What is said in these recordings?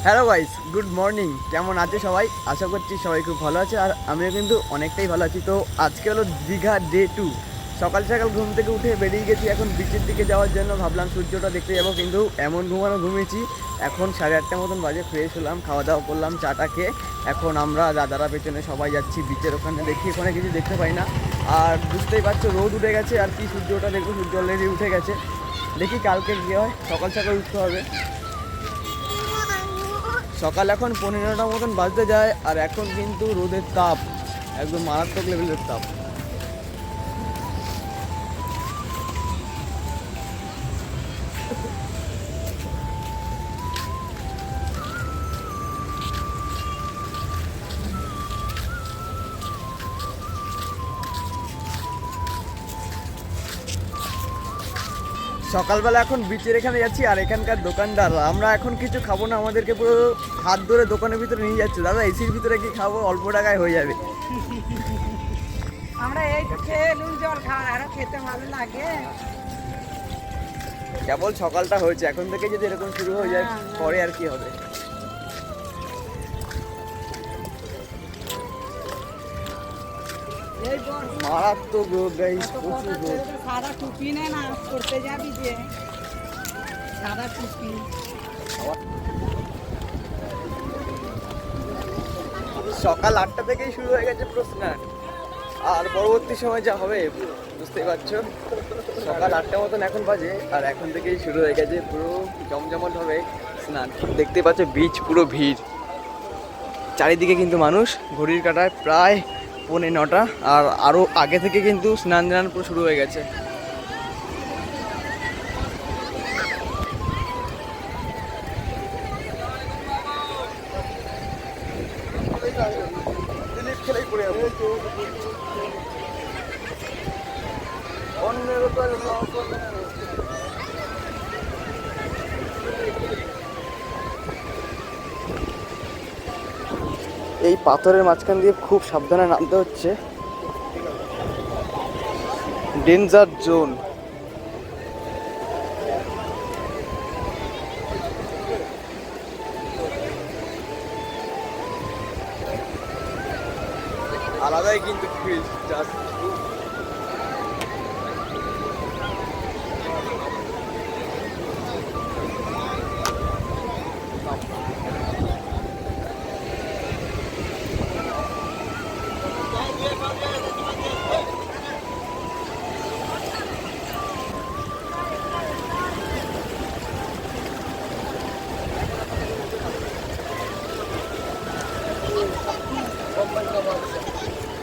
Hello guys, good morning. কেমন আছে সবাই? আশা করছি সবাই খুব ভালো আছে, আর আমিও কিন্তু অনেকটাই ভালো আছি। তো আজকে হলো দীঘা ডে 2। সকাল সকাল ঘুম থেকে উঠে বেরিয়ে গেছি এখন বিচের দিকে যাওয়ার জন্য। ভাবলাম সূর্যটা দেখতে যাবো, কিন্তু এমন ঘুমিয়েছি। এখন 8:30 মতন বাজে, ফ্রেশ হলাম, খাওয়া দাওয়া করলাম, চাটা খেয়ে এখন আমরা দাদারা পেছনে সবাই যাচ্ছি বিচের ওখানে। দেখি ওখানে কিছু দেখতে পাই না, আর বুঝতেই পারছো রোদ উঠে গেছে। আর কি সূর্যটা দেখবো, সূর্য অলরেডি উঠে গেছে। দেখি কালকে গিয়ে হয়, সকাল সকাল উঠতে হবে। সকাল এখন 15টা মতন বাজতে যায়, আর এখন কিন্তু রোদের তাপ একদম মারাত্মক লেভেলের তাপ। সকালবেলা এখন বিচের এখানে যাচ্ছি, আর এখানকার দোকানদার আমরা এখন কিছু খাবো না, আমাদেরকে পুরো হাত ধরে দোকানের ভিতরে নিয়ে যাচ্ছে। দাদা এসির ভিতরে কি খাবো, অল্প টাকায় হয়ে যাবে। আমরা এই তো খেয়ে নুন জল খাওয়া, আরো খেতে ভালো লাগে। কেবল সকালটা হয়েছে, এখন থেকে যদি এরকম শুরু হয়ে যায় পরে আর কি হবে। মারাত্মক রোদ গাইস, প্রচুর রোদ। সাদা টুপি নে না, করতে যাবি যে সাদা টুপি। সকাল 8টা থেকেই শুরু হয়ে গেছে পুরো স্নান, আর পরবর্তী সময় যা হবে বুঝতেই পারছো। সকাল 8টা মতন এখন বাজে, আর এখন থেকেই শুরু হয়ে গেছে পুরো জমজমাট হবে স্নান। দেখতে পাচ্ছ বিচ পুরো ভিড়, চারিদিকে কিন্তু মানুষ। ঘড়ির কাঁটায় প্রায় 9:45, আর আরও আগে থেকে কিন্তু স্নান পুরো শুরু হয়ে গেছে। এই পাথরের মাঝখান দিয়ে খুব সাবধানে নামতে হচ্ছে, ডেঞ্জার জোন। আলাদাই কিন্তু ফিল জাস্ট।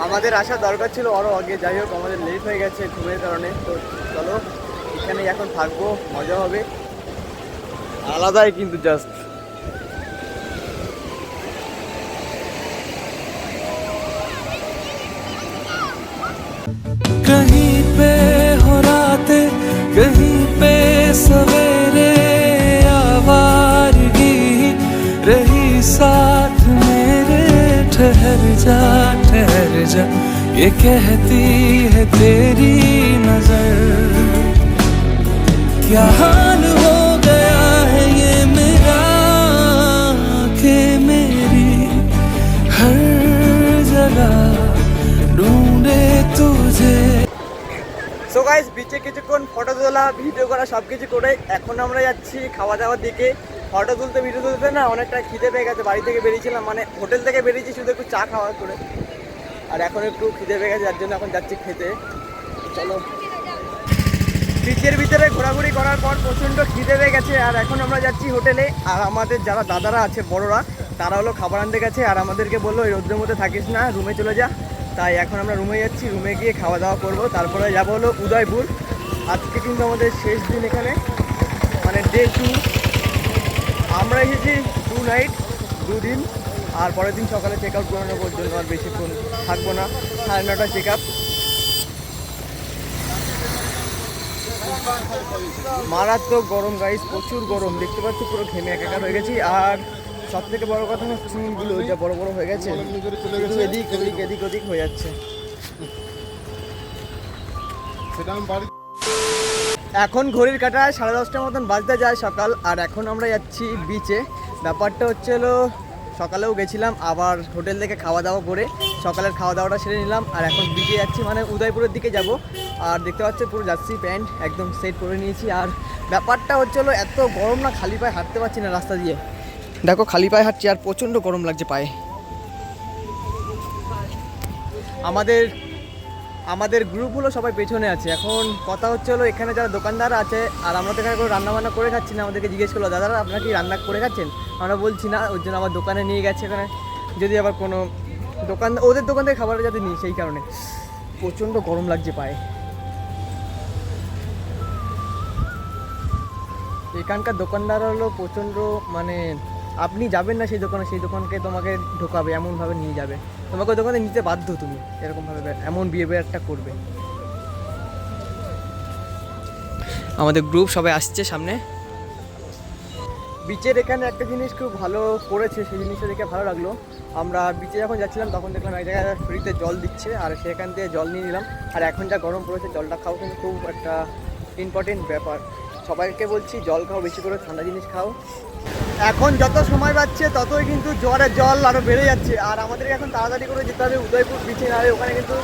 আমাদের আসা দরকার ছিল আরও আগে, যাই হোক আমাদের লেট হয়ে গেছে ঘুমের কারণে। তো চলো এখানেই এখন থাকবো, মজা হবে, আলাদাই কিন্তু জাস্ট। कहीं पे हो रातें, कहीं पे सवेरे, आवारगी रही साथ मेरे। ठहर जा ये कहती है तेरी नजर। क्या हाल हो गया है ये मेरा कि मेरी हर जगह ढूंढे तुझे। সো গাইস, বিচে কিছুক্ষণ ফটো তোলা, ভিডিও করা, সব কিছু করে এখন আমরা যাচ্ছি খাওয়া দাওয়ার দিকে। ফটো তুলতে ভিডিও তুলতে না অনেকটা খিদে পেয়ে গেছে। বাড়ি থেকে বেরিয়েছিলাম, মানে হোটেল থেকে বেরিয়েছি শুধু একটু চা খাওয়া করে, আর এখন একটু খিদে পেয়ে গেছে, যার জন্য এখন যাচ্ছি খেতে। চলো, বিচের ভিতরে ঘোরাঘুরি করার পর প্রচণ্ড খিদে পেয়ে গেছে, আর এখন আমরা যাচ্ছি হোটেলে। আর আমাদের যারা দাদারা আছে বড়রা, তারা হলো খাবার আনতে গেছে, আর আমাদেরকে বললো এই রোদ্রের মধ্যে থাকিস না, রুমে চলে যা। তাই এখন আমরা রুমে যাচ্ছি, রুমে গিয়ে খাওয়া দাওয়া করবো, তারপরে যাবো হলো উদয়পুর। আজকে কিন্তু আমাদের শেষ দিন এখানে, মানে ডে 2। আমরা এসেছি 2 নাইট 2 দিন, আর পরের দিন সকালে চেক আউট করানো পর্যন্ত আর বেশিক্ষণ থাকবো না। 9:30 চেক আপ। মারাত্মক গরম গাইস, প্রচুর গরম, দেখতে পাচ্ছি পুরো ঘেমে একাকার হয়ে গেছি। আর সব থেকে বড় কথা হচ্ছে চুলগুলো যা বড় বড় হয়ে গেছে, এদিক ওদিক হয়ে যাচ্ছে। এখন ঘড়ির কাঁটায় 10:30 মতন বাজতে যায় সকাল, আর এখন আমরা যাচ্ছি বিচে। ব্যাপারটা হচ্ছে হলো সকালেও গেছিলাম, আবার হোটেল থেকে খাওয়া দাওয়া করে সকালের খাওয়া দাওয়াটা সেরে নিলাম, আর এখন বিচে যাচ্ছি, মানে উদয়পুরের দিকে যাব। আর দেখতে পাচ্ছি পুরো জার্সি প্যান্ট একদম সেট করে নিয়েছি। আর ব্যাপারটা হচ্ছে হলো এত গরম না, খালি পায়ে হাঁটতে পারছি না রাস্তা দিয়ে। দেখো খালি পায়ে হাঁটছি আর প্রচণ্ড গরম লাগছে পায়ে। আমাদের গ্রুপগুলো সবাই পেছনে আছে। এখন কথা হচ্ছে হলো এখানে যারা দোকানদার আছে, আর আমরা তো এখানে কোনো রান্নাবান্না করে খাচ্ছি না, আমাদেরকে জিজ্ঞেস করলো দাদারা আপনারা কি রান্না করে খাচ্ছেন, আমরা বলছি না, ওর জন্য আমার দোকানে নিয়ে গেছে। এখানে যদি আবার কোনো দোকান, ওদের দোকান থেকে খাবার যাতে নিই, সেই কারণে প্রচণ্ড গরম লাগছে পায়ে। এখানকার দোকানদার হলো প্রচণ্ড, মানে আপনি যাবেন না সেই দোকানে, সেই দোকানকে তোমাকে ঢোকাবে, এমনভাবে নিয়ে যাবে, তোমাকে ওই দোকানে নিতে বাধ্য, তুমি এরকমভাবে এমন বিহেভিয়ারটা করবে। আমাদের গ্রুপ সবাই আসছে সামনে। বিচের এখানে একটা জিনিস খুব ভালো করেছে, সেই জিনিসটা দেখে ভালো লাগলো। আমরা বিচে যখন যাচ্ছিলাম তখন দেখলাম এক জায়গায় ফ্রিতে জল দিচ্ছে, আর সেখান থেকে জল নিয়ে নিলাম। আর এখন যা গরম পড়েছে, জলটা খাও কিন্তু খুব একটা ইম্পর্টেন্ট ব্যাপার। সবাইকে বলছি জল খাও, বেশি করে ঠান্ডা জিনিস খাও। এখন যত সময় পাচ্ছে ততই কিন্তু জোয়ারের জল আরও বেড়ে যাচ্ছে, আর আমাদের এখন তাড়াতাড়ি করে যেতে হবে উদয়পুর বিচে, না ওখানে কিন্তু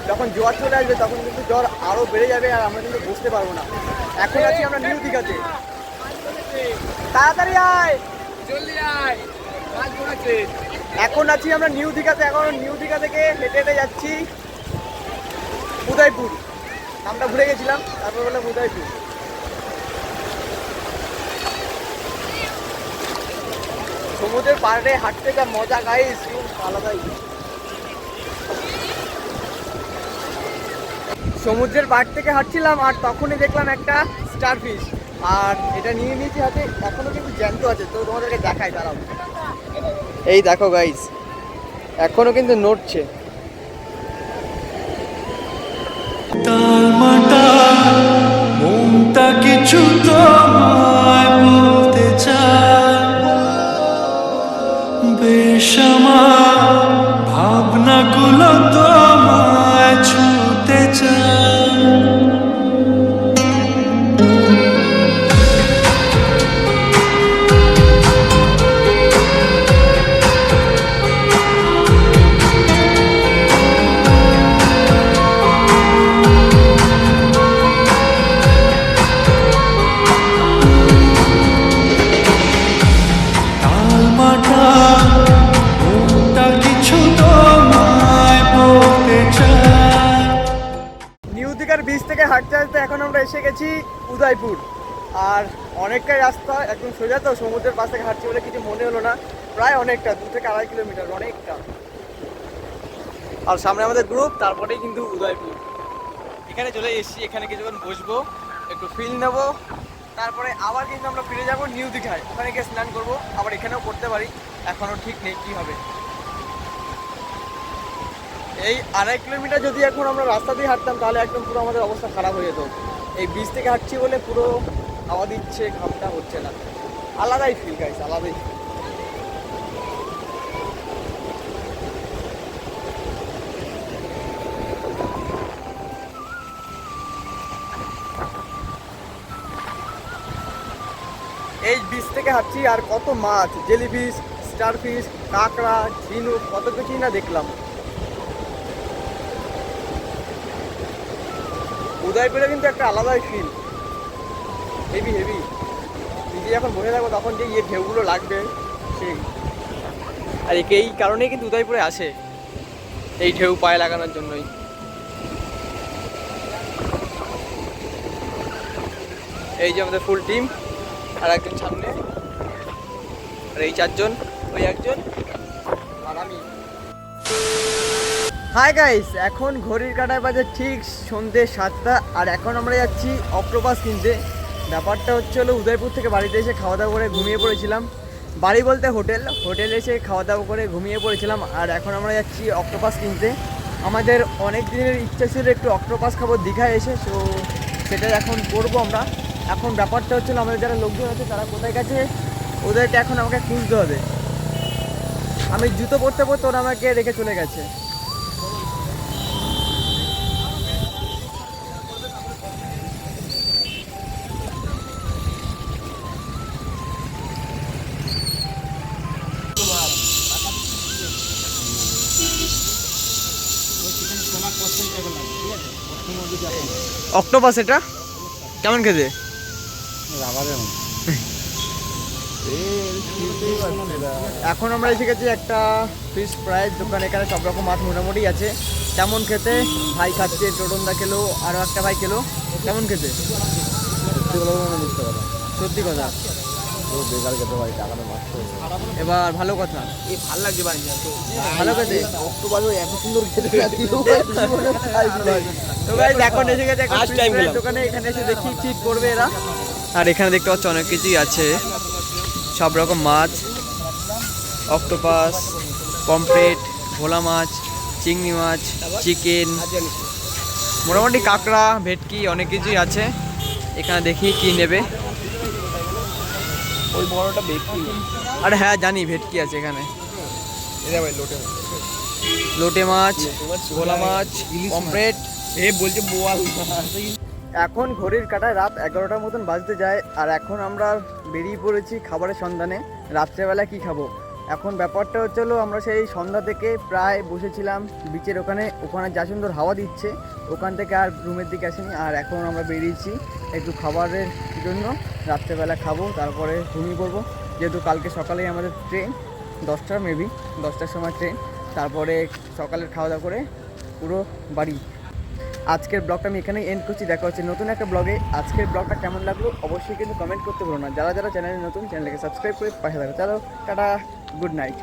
যখন জোয়ার চলে আসবে তখন কিন্তু জল আরও বেড়ে যাবে, আর আমরা কিন্তু বুঝতে পারবো না। এখন আছি আমরা নিউ দীঘাতে, তাড়াতাড়ি আয়, জলদি আয়। এখন আছি আমরা নিউ দীঘাতে, এখন নিউ দীঘা থেকে হেঁটে হেঁটে যাচ্ছি উদয়পুর। নামটা ভুলে গেছিলাম, তারপর বললাম উদয়পুর। সমুদ্রের পাড়ে হাঁটতে যা মজা গাইস, আলাদাই। সমুদ্রের পাড় থেকে হাঁটছিলাম আর তখনই দেখলাম একটা স্টারফিশ, আর এটা নিয়ে নিয়েছি হাতে, এখনো কিন্তু জ্যান্ত আছে, তো তোমাদেরকে দেখাই, দাঁড়াও। এই দেখো গাইস, এখনো কিন্তু নড়ছে। টালমাটা মনটা কিছু তোমায় বলতে চায়, বেশামার ভাবনাগুলো তোমায় ছুতে চায়। বিচ থেকে হাঁটতে হাঁটতে এখন আমরা এসে গেছি উদয়পুর, আর অনেকটাই রাস্তা, একদম সোজা, তো সমুদ্রের পাশ থেকে হাঁটছি বলে কিছু মনে হলো না, প্রায় অনেকটা, 2 থেকে 2.5 কিলোমিটার, অনেকটা। আর সামনে আমাদের গ্রুপ, তারপরেই কিন্তু উদয়পুর। এখানে চলে এসেছি, এখানে কিছুক্ষণ বসবো, একটু ফিল নেবো, তারপরে আবার কিন্তু আমরা ফিরে যাবো নিউ দীঘায়, ওখানে গিয়ে স্নান করবো, আবার এখানেও করতে পারি, এখনও ঠিক নেই কী হবে। এই 2.5 কিলোমিটার যদি এখন আমরা রাস্তা দিয়ে হাঁটতাম তাহলে একদম পুরো আমাদের অবস্থা খারাপ হয়ে যেত। এই বিচ থেকে হাঁটছি বলে পুরো হাওয়া দিচ্ছে, ঘামটা হচ্ছে না, আলাদাই ফিল গাইস, আলাদাই ফিল। এই বিচ থেকে হাঁটছি আর কত মাছ, জেলিফিশ, স্টারফিশ, কাঁকড়া, ঝিনুক, কত কিছুই না দেখলাম। উদয়পুরে কিন্তু একটা আলাদাই ফিল, হেভি হেভি। নিজে যখন বসে থাকবো তখন যে ঢেউগুলো লাগবে সেই, আর এই কারণেই কিন্তু উদয়পুরে আসে, এই ঢেউ পায়ে লাগানোর জন্যই। এই যে আমাদের ফুল টিম, আর একজন সামনে, আর এই 4 জন, ওই একজন, আর আমি। হাই গাইস, এখন ঘড়ির কাঁটায় বাজে ঠিক সন্ধ্যে 7টা, আর এখন আমরা যাচ্ছি অক্টোপাস কিনতে। ব্যাপারটা হচ্ছে হলো উদয়পুর থেকে বাড়িতে এসে খাওয়া দাওয়া করে ঘুমিয়ে পড়েছিলাম, বাড়ি বলতে হোটেলে এসে খাওয়া দাওয়া করে ঘুমিয়ে পড়েছিলাম, আর এখন আমরা যাচ্ছি অক্টোপাস কিনতে। আমাদের অনেক দিনের ইচ্ছা ছিল একটু অক্টোপাস খাবো দীঘায় এসে, তো সেটাই এখন করবো আমরা। এখন ব্যাপারটা হচ্ছিলো আমাদের যারা লোকজন আছে তারা কোথায় গেছে, ওদেরকে এখন আমাকে খুঁজতে হবে। আমি জুতো পরতে পরতে ওরা আমাকে রেখে চলে গেছে। অক্টোপাস এটা কেমন খেতে? এখন আমরা এসে গেছি একটা ফিশ ফ্রাইয়ের দোকান। এখানে সব রকম মাছ মোটামুটি আছে। কেমন খেতে? ভাই খাচ্ছে, টোটনদা খেলো, আরও একটা ভাই খেলো। কেমন খেতে? সত্যি কথা। এবার ভালো কথা, ভালো লাগছে ভাই, ভালো খেতে। এত সুন্দর খেতে তো গাইস এখন এসে গেছে একটা fish fry দোকানে। এখানে এসে দেখি ঠিক করবে এরা। আর এখানে দেখতে পাচ্ছ অনেক কিছুই আছে, সব রকম মাছ, অক্টোপাস, পমফ্রেট, ভোলা মাছ, চিংড়ি মাছ, চিকেন, মোটামুটি কাঁকড়া, ভেটকি, অনেক কিছুই আছে। এখানে দেখি কি নেবে। ওই বড়টা ভেটকি। আরে হ্যাঁ জানি, ভেটকি আছে এখানে। লোটে মাছ, ভোলা মাছ, পমফ্রেট, বলছে বোয়াল। এখন ঘড়ির কাঁটায় রাত 11টার মতন বাজতে যায়। আর এখন আমরা বেরিয়ে পড়েছি খাবারের সন্ধানে। রাত্রেবেলা কি খাবো? এখন ব্যাপারটা হচ্ছে হলো, আমরা সেই সন্ধ্যা থেকে প্রায় বসেছিলাম বিচের ওখানে। ওখানে যা সুন্দর হাওয়া দিচ্ছে, ওখান থেকে আর রুমের দিকে আসেনি। আর এখন আমরা বেরিয়েছি একটু খাবারের জন্য। রাত্রেবেলা খাবো, তারপরে ঘুমিয়ে পড়বো, যেহেতু কালকে সকালেই আমাদের ট্রেন, 10টা মেবি 10টার সময় ট্রেন। তারপরে সকালের খাওয়া দাওয়া করে পুরো বাড়ি। আজকের ব্লগটা আমি এখানেই এন্ড করছি। দেখা হচ্ছে নতুন একটা ব্লগে। আজকের ব্লগটা কেমন লাগলো অবশ্যই কিন্তু কমেন্ট করতে ভুলো না। যারা যারা চ্যানেলে নতুন, চ্যানেলকে সাবস্ক্রাইব করে পাশে থাকো। চলো টাটা, গুড নাইট।